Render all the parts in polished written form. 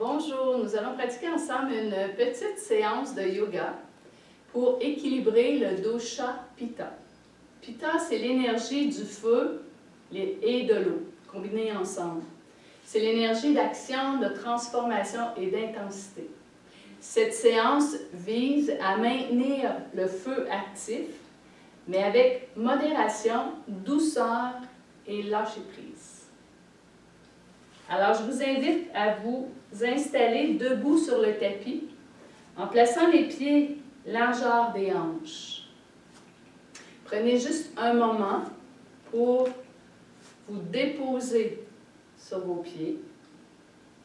Bonjour, nous allons pratiquer ensemble une petite séance de yoga pour équilibrer le dosha Pitta. Pitta, c'est l'énergie du feu et de l'eau, combinée ensemble. C'est l'énergie d'action, de transformation et d'intensité. Cette séance vise à maintenir le feu actif, mais avec modération, douceur et lâcher prise. Alors, je vous invite à vous installer debout sur le tapis en plaçant les pieds largeur des hanches. Prenez juste un moment pour vous déposer sur vos pieds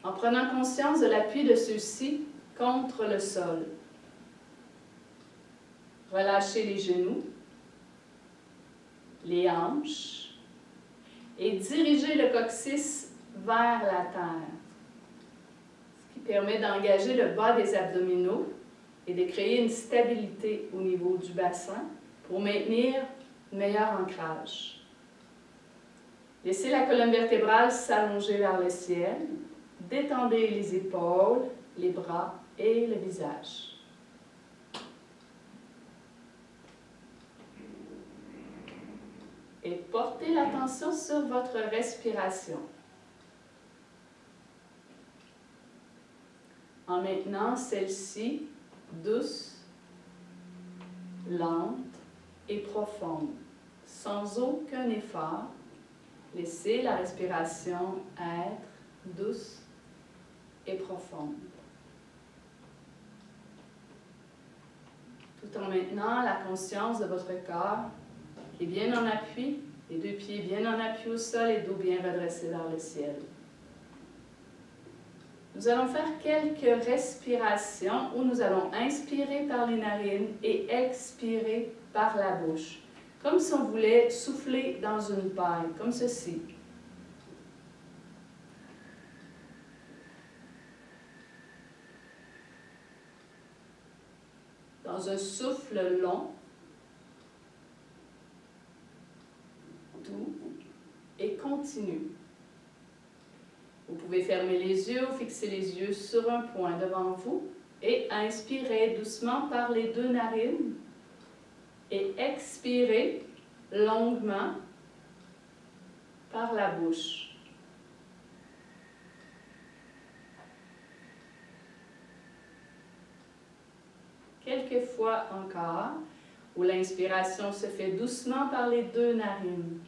en prenant conscience de l'appui de ceux-ci contre le sol. Relâchez les genoux, les hanches et dirigez le coccyx vers la terre, ce qui permet d'engager le bas des abdominaux et de créer une stabilité au niveau du bassin pour maintenir un meilleur ancrage. Laissez la colonne vertébrale s'allonger vers le ciel, détendez les épaules, les bras et le visage. Et portez l'attention sur votre respiration. En maintenant celle-ci douce, lente et profonde, sans aucun effort. Laissez la respiration être douce et profonde. Tout en maintenant la conscience de votre corps qui est bien en appui, les deux pieds bien en appui au sol et dos bien redressé vers le ciel. Nous allons faire quelques respirations où nous allons inspirer par les narines et expirer par la bouche, comme si on voulait souffler dans une paille, comme ceci. Dans un souffle long, doux et continu. Vous pouvez fermer les yeux ou fixer les yeux sur un point devant vous et inspirer doucement par les deux narines et expirer longuement par la bouche. Quelques fois encore, où l'inspiration se fait doucement par les deux narines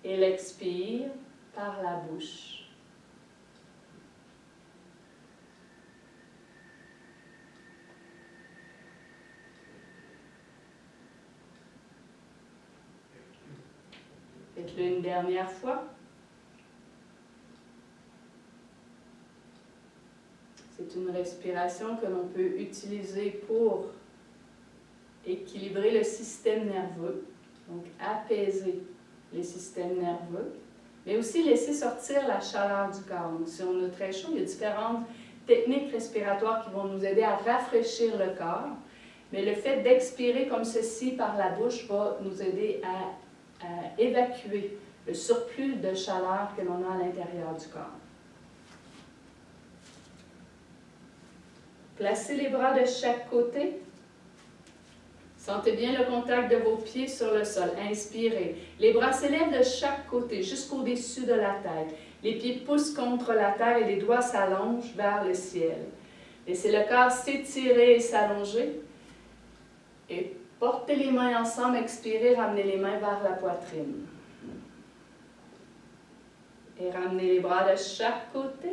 et l'expire par la bouche. Faites-le une dernière fois. C'est une respiration que l'on peut utiliser pour équilibrer le système nerveux, donc apaiser les systèmes nerveux, mais aussi laisser sortir la chaleur du corps. Donc, si on est très chaud, il y a différentes techniques respiratoires qui vont nous aider à rafraîchir le corps, mais le fait d'expirer comme ceci par la bouche va nous aider à évacuer le surplus de chaleur que l'on a à l'intérieur du corps. Placez les bras de chaque côté. Sentez bien le contact de vos pieds sur le sol. Inspirez. Les bras s'élèvent de chaque côté jusqu'au-dessus de la tête. Les pieds poussent contre la terre et les doigts s'allongent vers le ciel. Laissez le corps s'étirer et s'allonger. Et portez les mains ensemble. Expirez, ramenez les mains vers la poitrine. Et ramenez les bras de chaque côté.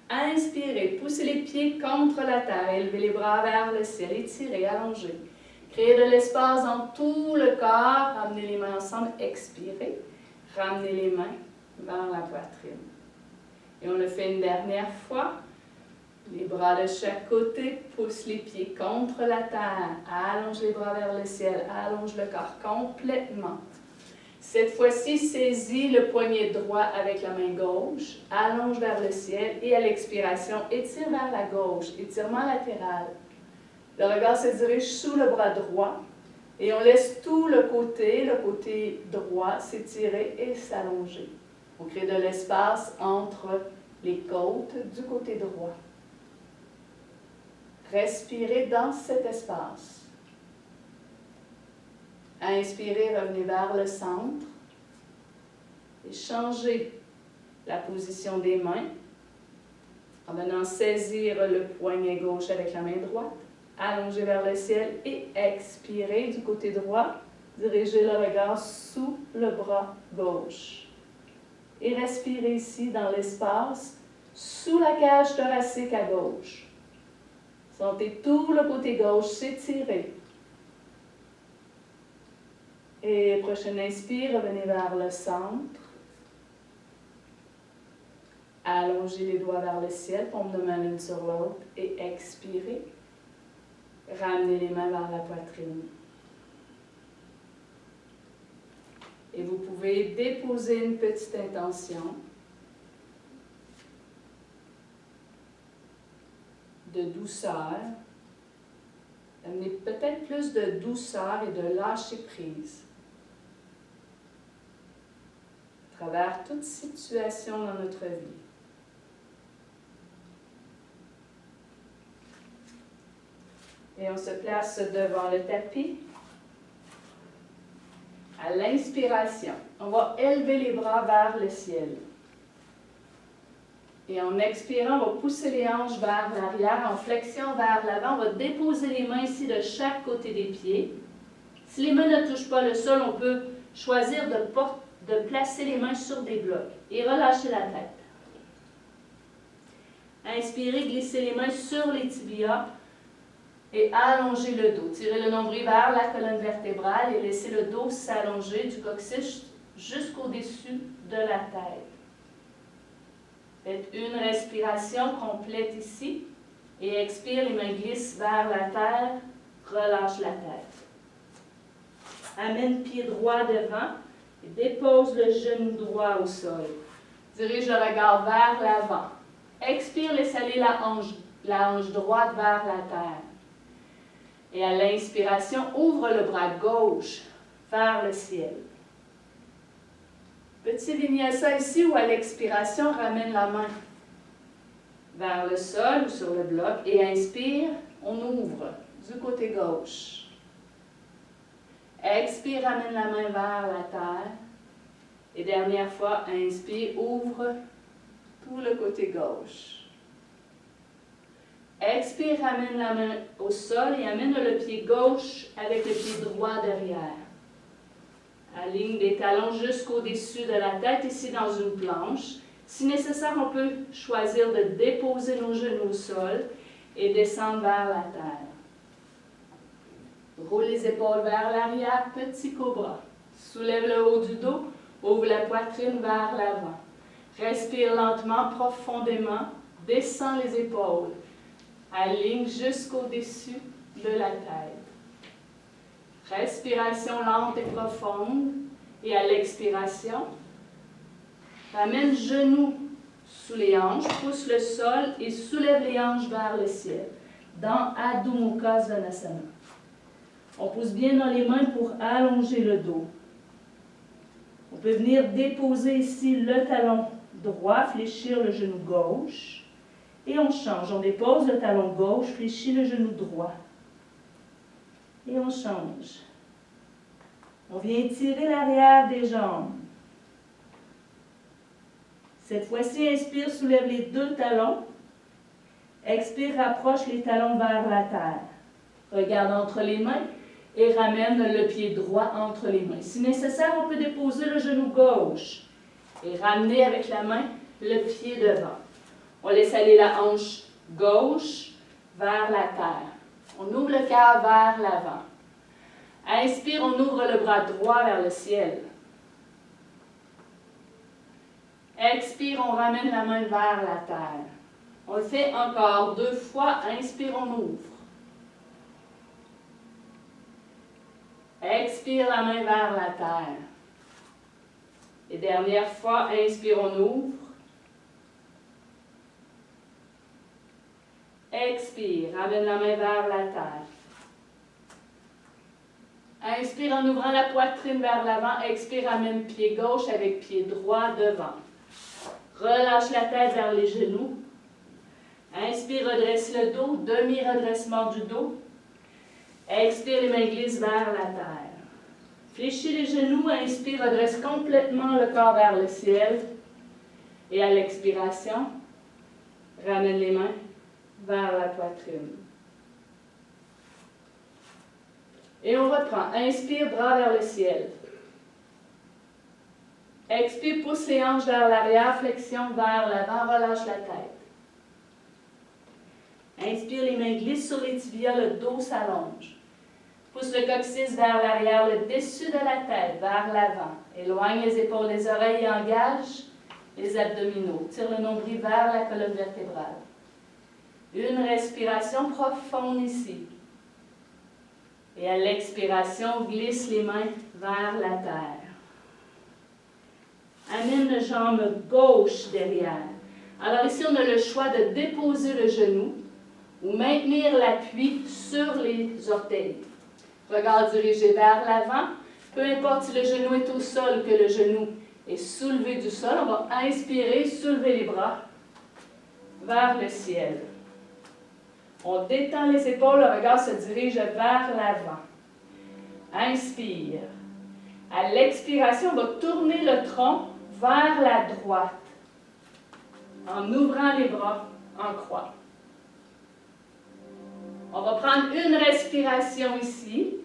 Inspirez, poussez les pieds contre la terre. Élevez les bras vers le ciel. Étirez, allongez. Créez de l'espace dans tout le corps. Ramenez les mains ensemble. Expirez. Ramenez les mains vers la poitrine. Et on le fait une dernière fois. Les bras de chaque côté. Pousse les pieds contre la terre. Allonge les bras vers le ciel. Allonge le corps complètement. Cette fois-ci, saisis le poignet droit avec la main gauche. Allonge vers le ciel. Et à l'expiration, étire vers la gauche. Étirement latéral. Le regard se dirige sous le bras droit et on laisse tout le côté droit, s'étirer et s'allonger. On crée de l'espace entre les côtes du côté droit. Respirez dans cet espace. Inspirez, revenez vers le centre et changez la position des mains en venant saisir le poignet gauche avec la main droite, allongez vers le ciel et expirez du côté droit, dirigez le regard sous le bras gauche. Et respirez ici dans l'espace, sous la cage thoracique à gauche. Sentez tout le côté gauche s'étirer. Et prochaine inspire, revenez vers le centre. Allongez les doigts vers le ciel, paume de main l'une sur l'autre et expirez. Ramenez les mains vers la poitrine. Et vous pouvez déposer une petite intention de douceur. Amenez peut-être plus de douceur et de lâcher prise à travers toute situation dans notre vie. Et on se place devant le tapis. À l'inspiration, on va élever les bras vers le ciel. Et en expirant, on va pousser les hanches vers l'arrière, en flexion vers l'avant. On va déposer les mains ici de chaque côté des pieds. Si les mains ne touchent pas le sol, on peut choisir de placer les mains sur des blocs et relâcher la tête. Inspirez, glissez les mains sur les tibias. Et allongez le dos. Tirez le nombril vers la colonne vertébrale et laissez le dos s'allonger du coccyx jusqu'au-dessus de la tête. Faites une respiration complète ici et expire, les mains glissent vers la terre, relâche la tête. Amène pied droit devant et dépose le genou droit au sol. Dirige le regard vers l'avant. Expire, laisse aller la hanche droite vers la terre. Et à l'inspiration, ouvre le bras gauche vers le ciel. Petit vinyasa ici où à l'expiration, ramène la main vers le sol ou sur le bloc et inspire, on ouvre du côté gauche. Expire, ramène la main vers la terre. Et dernière fois, inspire, ouvre tout le côté gauche. Expire, ramène la main au sol et amène le pied gauche avec le pied droit derrière. Aligne les talons jusqu'au-dessus de la tête, ici dans une planche. Si nécessaire, on peut choisir de déposer nos genoux au sol et descendre vers la terre. Roule les épaules vers l'arrière, petit cobra. Soulève le haut du dos, ouvre la poitrine vers l'avant. Respire lentement, profondément, descends les épaules. Aligne jusqu'au-dessus de la tête. Respiration lente et profonde. Et à l'expiration, ramène genoux sous les hanches, pousse le sol et soulève les hanches vers le ciel. Dans Adho Mukha Svanasana. On pousse bien dans les mains pour allonger le dos. On peut venir déposer ici le talon droit, fléchir le genou gauche. Et on change, on dépose le talon gauche, fléchit le genou droit. Et on change. On vient étirer l'arrière des jambes. Cette fois-ci, inspire, soulève les deux talons. Expire, rapproche les talons vers la terre. Regarde entre les mains et ramène le pied droit entre les mains. Si nécessaire, on peut déposer le genou gauche et ramener avec la main le pied devant. On laisse aller la hanche gauche vers la terre. On ouvre le cœur vers l'avant. Inspire, on ouvre le bras droit vers le ciel. Expire, on ramène la main vers la terre. On le fait encore 2 fois. Inspire, on ouvre. Expire, la main vers la terre. Et dernière fois, inspire, on ouvre. Expire, ramène la main vers la terre. Inspire en ouvrant la poitrine vers l'avant. Expire, ramène pied gauche avec pied droit devant. Relâche la tête vers les genoux. Inspire, redresse le dos, demi-redressement du dos. Expire, les mains glissent vers la terre. Fléchis les genoux, inspire, redresse complètement le corps vers le ciel. Et à l'expiration, ramène les mains vers la poitrine. Et on reprend. Inspire, bras vers le ciel. Expire, pousse les hanches vers l'arrière, flexion vers l'avant, relâche la tête. Inspire, les mains glissent sur les tibias, le dos s'allonge. Pousse le coccyx vers l'arrière, le dessus de la tête vers l'avant. Éloigne les épaules des oreilles et engage les abdominaux. Tire le nombril vers la colonne vertébrale. Une respiration profonde ici. Et à l'expiration, glisse les mains vers la terre. Amène la jambe gauche derrière. Alors ici, on a le choix de déposer le genou ou maintenir l'appui sur les orteils. Regard dirigé vers l'avant. Peu importe si le genou est au sol ou que le genou est soulevé du sol, on va inspirer, soulever les bras vers le ciel. On détend les épaules, le regard se dirige vers l'avant. Inspire. À l'expiration, on va tourner le tronc vers la droite en ouvrant les bras en croix. On va prendre une respiration ici.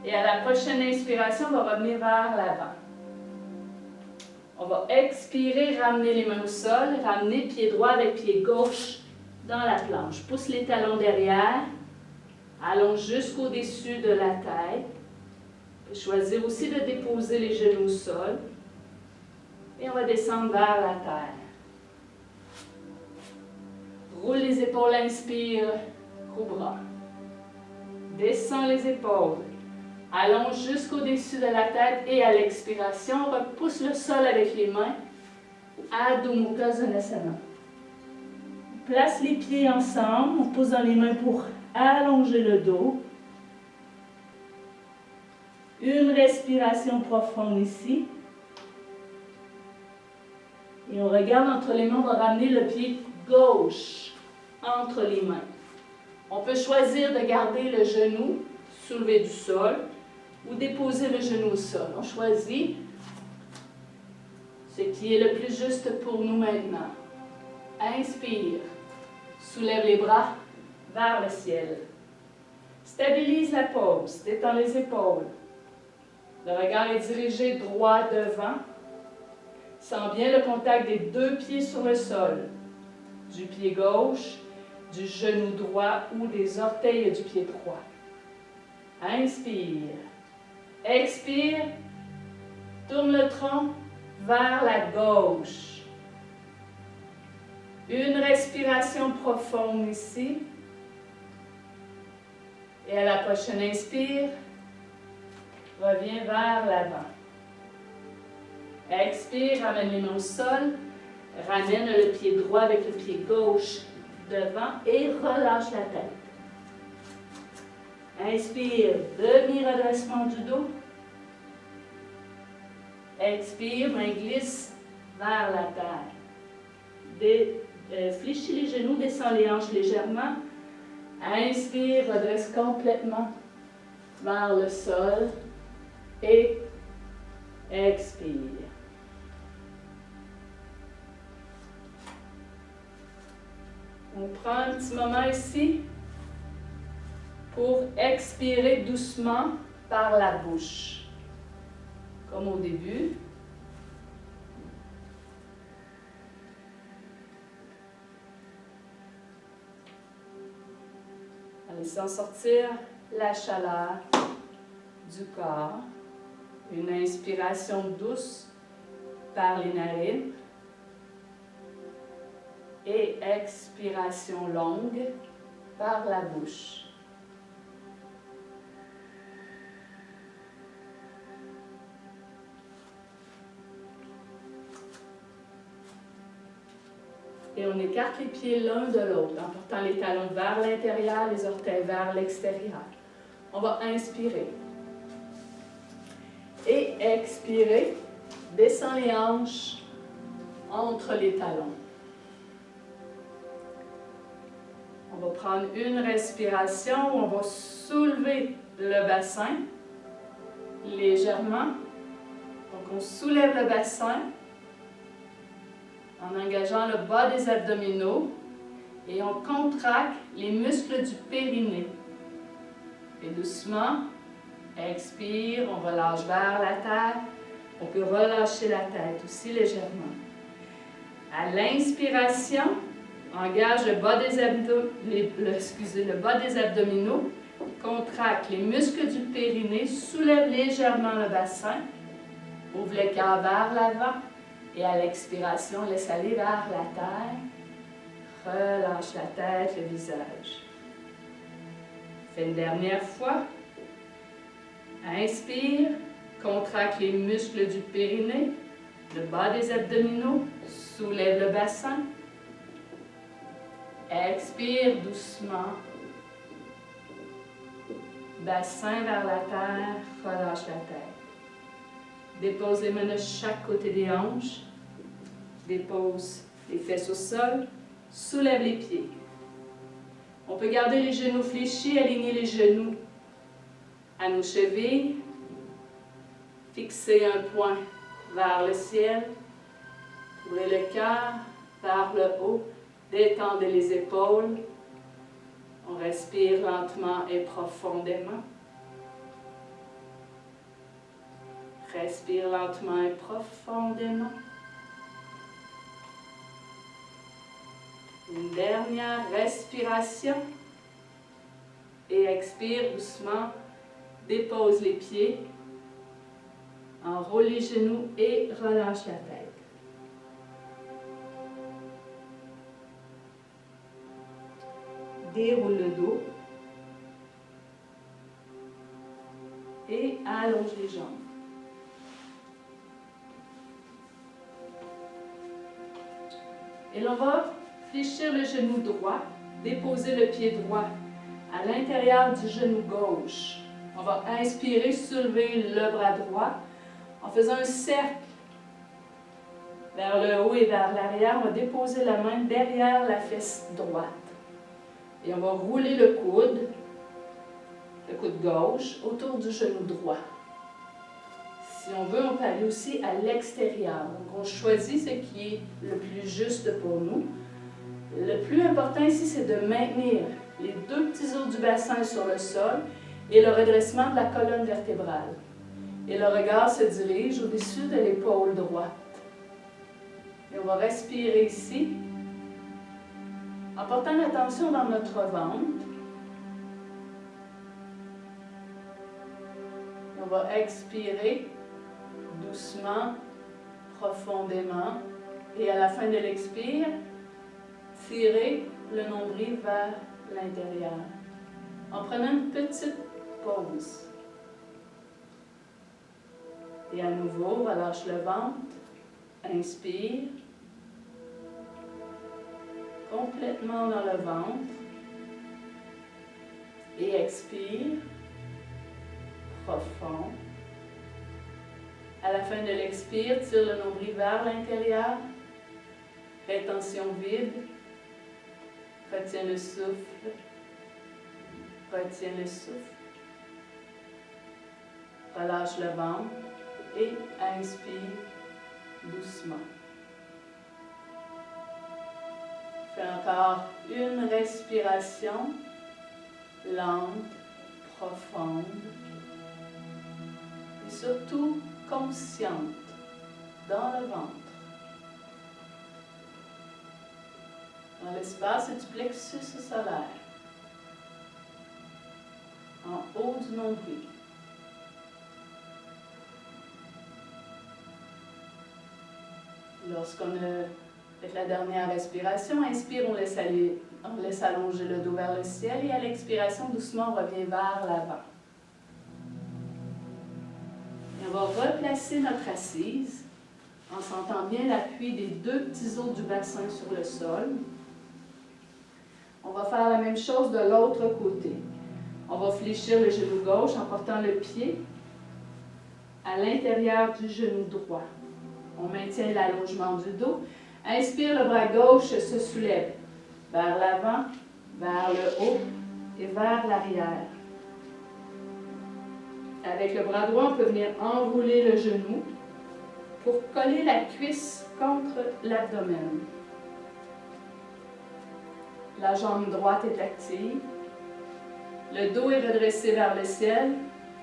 Et à la prochaine inspiration, on va revenir vers l'avant. On va expirer, ramener les mains au sol, ramener pied droit avec pied gauche dans la planche. Pousse les talons derrière, allonge jusqu'au-dessus de la tête. On peut choisir aussi de déposer les genoux au sol. Et on va descendre vers la terre. Roule les épaules, inspire, cobra. Descends les épaules. Allonge jusqu'au-dessus de la tête et à l'expiration, on repousse le sol avec les mains. Adho Mukha Svanasana. Place les pieds ensemble, on pose dans les mains pour allonger le dos. Une respiration profonde ici. Et on regarde entre les mains, on va ramener le pied gauche entre les mains. On peut choisir de garder le genou soulevé du sol ou déposer le genou au sol. On choisit ce qui est le plus juste pour nous maintenant. Inspire. Soulève les bras vers le ciel. Stabilise la pose. Détends les épaules. Le regard est dirigé droit devant. Sens bien le contact des deux pieds sur le sol. Du pied gauche, du genou droit ou des orteils du pied droit. Inspire. Expire. Tourne le tronc vers la gauche. Une respiration profonde ici. Et à la prochaine inspire, reviens vers l'avant. Expire, ramène les mains au sol. Ramène le pied droit avec le pied gauche devant et relâche la tête. Inspire, demi-redressement du dos. Expire, main glisse vers la terre. Fléchis les genoux, descends les hanches légèrement. Inspire, redresse complètement vers le sol. Et expire. On prend un petit moment ici pour expirer doucement par la bouche. Comme au début. En laissant sortir la chaleur du corps. Une inspiration douce par les narines. Et expiration longue par la bouche. Et on écarte les pieds l'un de l'autre en portant les talons vers l'intérieur, les orteils vers l'extérieur. On va inspirer. Et expirer. Descends les hanches entre les talons. On va prendre une respiration où on va soulever le bassin légèrement. Donc on soulève le bassin en engageant le bas des abdominaux et on contracte les muscles du périnée. Et doucement, expire, on relâche vers la terre. On peut relâcher la tête aussi légèrement. À l'inspiration, engage le bas des abdominaux, contracte les muscles du périnée, soulève légèrement le bassin, ouvre le cœur vers l'avant et à l'expiration, laisse aller vers la terre. Relâche la tête, le visage. Fais une dernière fois. Inspire, contracte les muscles du périnée, le bas des abdominaux, soulève le bassin. Expire doucement. Bassin vers la terre, relâche la tête. Dépose les mains de chaque côté des hanches. Dépose les fesses au sol. Soulève les pieds. On peut garder les genoux fléchis, aligner les genoux à nos chevilles. Fixer un point vers le ciel. Ouvrez le cœur vers le haut. Détendez les épaules. On respire lentement et profondément. Respire lentement et profondément. Une dernière respiration. Et expire doucement. Dépose les pieds. Enroule les genoux et relâche la tête. Déroule le dos. Et allonge les jambes. Et l'on va fléchir le genou droit, déposer le pied droit à l'intérieur du genou gauche. On va inspirer, soulever le bras droit en faisant un cercle vers le haut et vers l'arrière. On va déposer la main derrière la fesse droite. Et on va rouler le coude gauche, autour du genou droit. Si on veut, on peut aller aussi à l'extérieur. Donc, on choisit ce qui est le plus juste pour nous. Le plus important ici, c'est de maintenir les deux petits os du bassin sur le sol et le redressement de la colonne vertébrale. Et le regard se dirige au-dessus de l'épaule droite. Et on va respirer ici, en portant l'attention dans notre ventre. On va expirer doucement, profondément. Et à la fin de l'expire, tirer le nombril vers l'intérieur. En prenant une petite pause. Et à nouveau, relâche le ventre. Inspire. Complètement dans le ventre. Et expire. Profond. À la fin de l'expire, tire le nombril vers l'intérieur. Rétention vide. Retiens le souffle. Retiens le souffle. Relâche le ventre et inspire doucement. Fais encore une respiration lente, profonde et surtout consciente dans le ventre. Dans l'espace du plexus solaire, en haut du nombril. Lorsqu'on a fait la dernière respiration, inspire, on laisse allonger le dos vers le ciel et à l'expiration, doucement, on revient vers l'avant. Et on va replacer notre assise en sentant bien l'appui des deux petits os du bassin sur le sol. On va faire la même chose de l'autre côté. On va fléchir le genou gauche en portant le pied à l'intérieur du genou droit. On maintient l'allongement du dos. Inspire, le bras gauche se soulève vers l'avant, vers le haut et vers l'arrière. Avec le bras droit, on peut venir enrouler le genou pour coller la cuisse contre l'abdomen. La jambe droite est active. Le dos est redressé vers le ciel.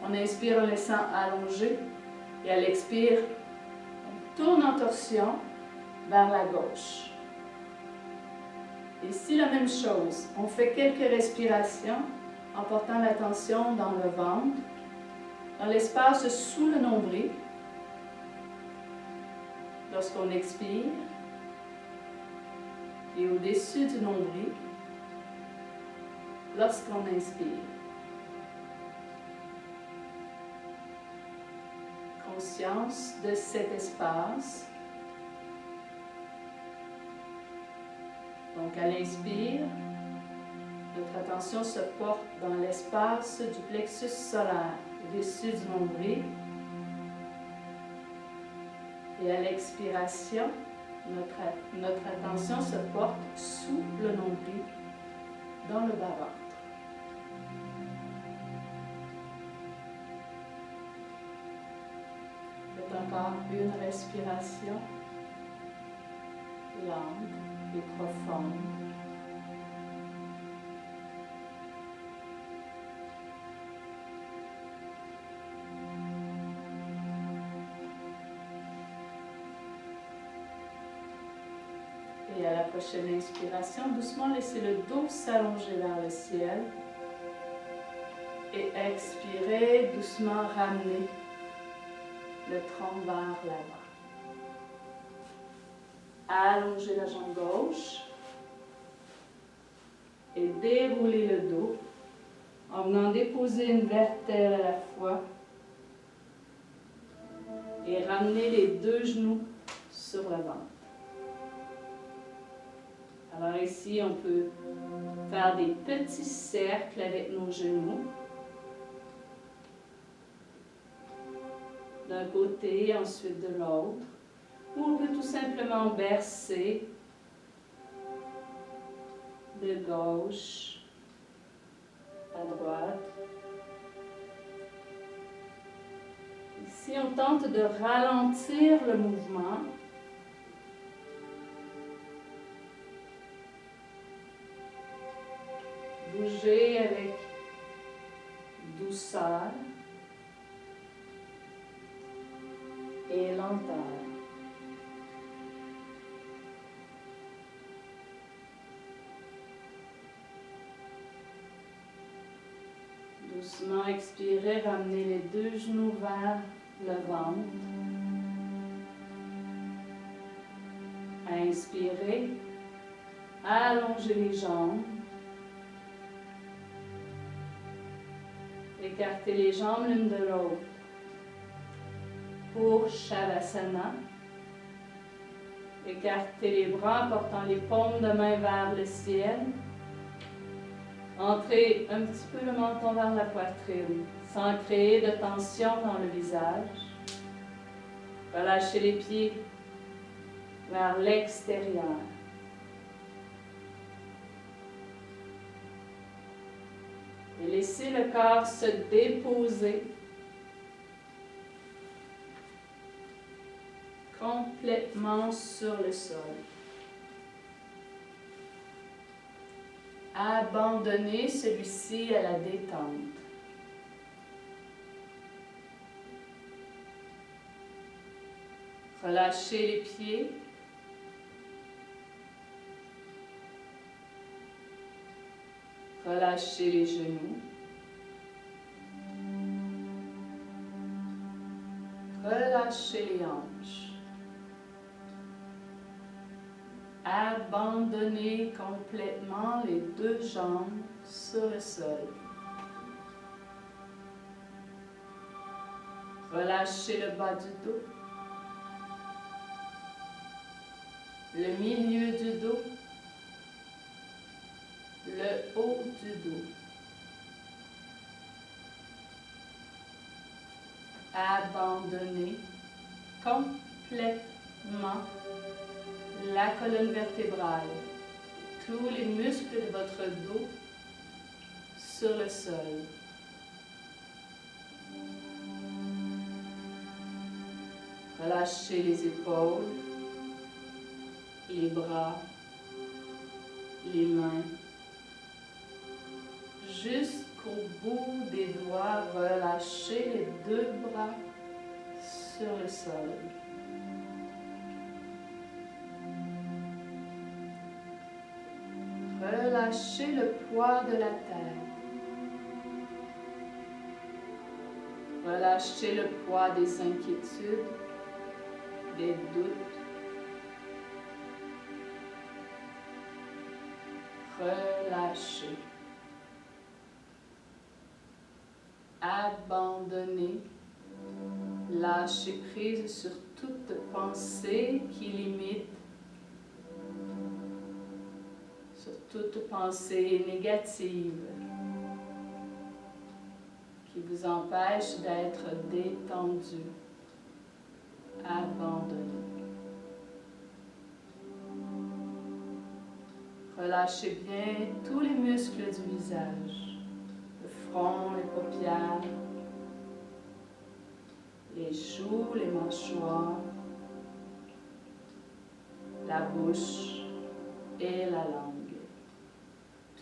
On inspire en laissant allonger et à l'expire, on tourne en torsion vers la gauche. Ici, la même chose. On fait quelques respirations en portant l'attention dans le ventre, dans l'espace sous le nombril. Lorsqu'on expire, et au-dessus du nombril, lorsqu'on inspire. Conscience de cet espace. Donc, à l'inspire, notre attention se porte dans l'espace du plexus solaire, au-dessus du nombril. Et à l'expiration, notre attention se porte sous le nombril, dans le bas-ventre. Faites encore une respiration lente et profonde. Et à la prochaine inspiration, doucement laissez le dos s'allonger vers le ciel. Et expirez, doucement ramenez le tronc vers l'avant. Allongez la jambe gauche et déroulez le dos en venant déposer une vertèbre à la fois et ramenez les deux genoux sur le ventre. Alors ici, on peut faire des petits cercles avec nos genoux. D'un côté, ensuite de l'autre. Ou on peut tout simplement bercer de gauche à droite. Ici, on tente de ralentir le mouvement. Bouger avec douceur et lenteur. Doucement expirez, ramenez les deux genoux vers le ventre. Inspirez, allongez les jambes. Écartez les jambes l'une de l'autre. Pour Shavasana, écartez les bras en portant les paumes de main vers le ciel. Entrez un petit peu le menton vers la poitrine, sans créer de tension dans le visage. Relâchez les pieds vers l'extérieur. Et laissez le corps se déposer complètement sur le sol. Abandonnez celui-ci à la détente. Relâchez les pieds. Relâchez les genoux. Relâchez les hanches. Abandonnez complètement les deux jambes sur le sol. Relâchez le bas du dos, le milieu du dos, le haut du dos. Abandonnez complètement lentement la colonne vertébrale, tous les muscles de votre dos sur le sol. Relâchez les épaules, les bras, les mains. Jusqu'au bout des doigts, relâchez les deux bras sur le sol. Relâchez le poids de la terre. Relâchez le poids des inquiétudes, des doutes. Relâchez. Abandonnez. Lâchez prise sur toute pensée qui limite, sur toute pensée négative qui vous empêche d'être détendu. Abandonnez. Relâchez bien tous les muscles du visage, le front, les paupières, les joues, les mâchoires, la bouche et la langue.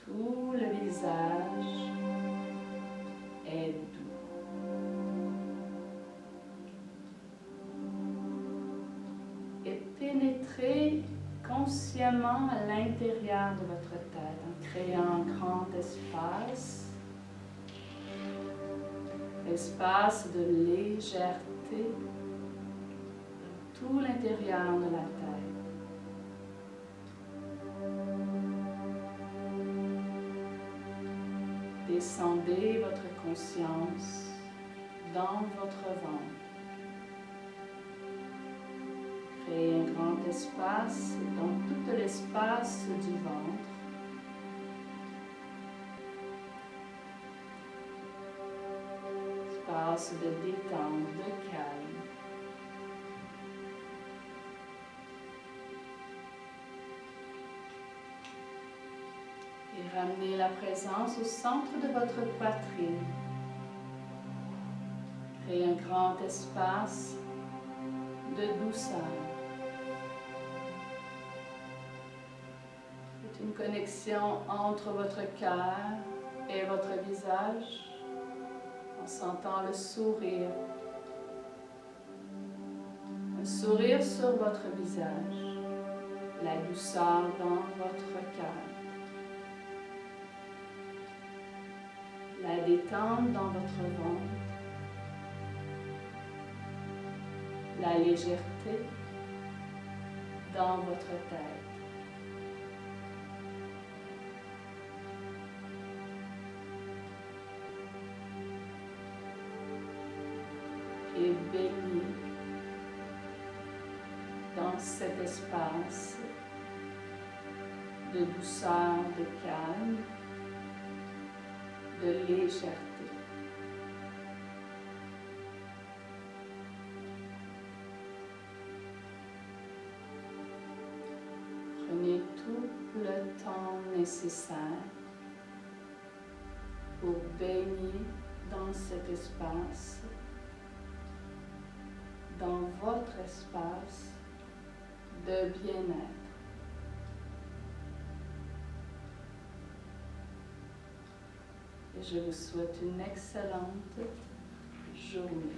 Tout le visage est doux. Et pénétrez consciemment à l'intérieur de votre tête en créant un grand espace. Espace de légèreté dans tout l'intérieur de la tête. Descendez votre conscience dans votre ventre. Créez un grand espace dans tout l'espace du ventre. Espace de détente, de calme. Et ramenez la présence au centre de votre poitrine. Créez un grand espace de douceur. Faites une connexion entre votre cœur et votre visage. En sentant le sourire. Un sourire sur votre visage. La douceur dans votre cœur. La détente dans votre ventre. La légèreté dans votre tête. Et baignez dans cet espace de douceur, de calme, de légèreté. Prenez tout le temps nécessaire pour baigner dans cet espace, dans votre espace de bien-être. Et je vous souhaite une excellente journée.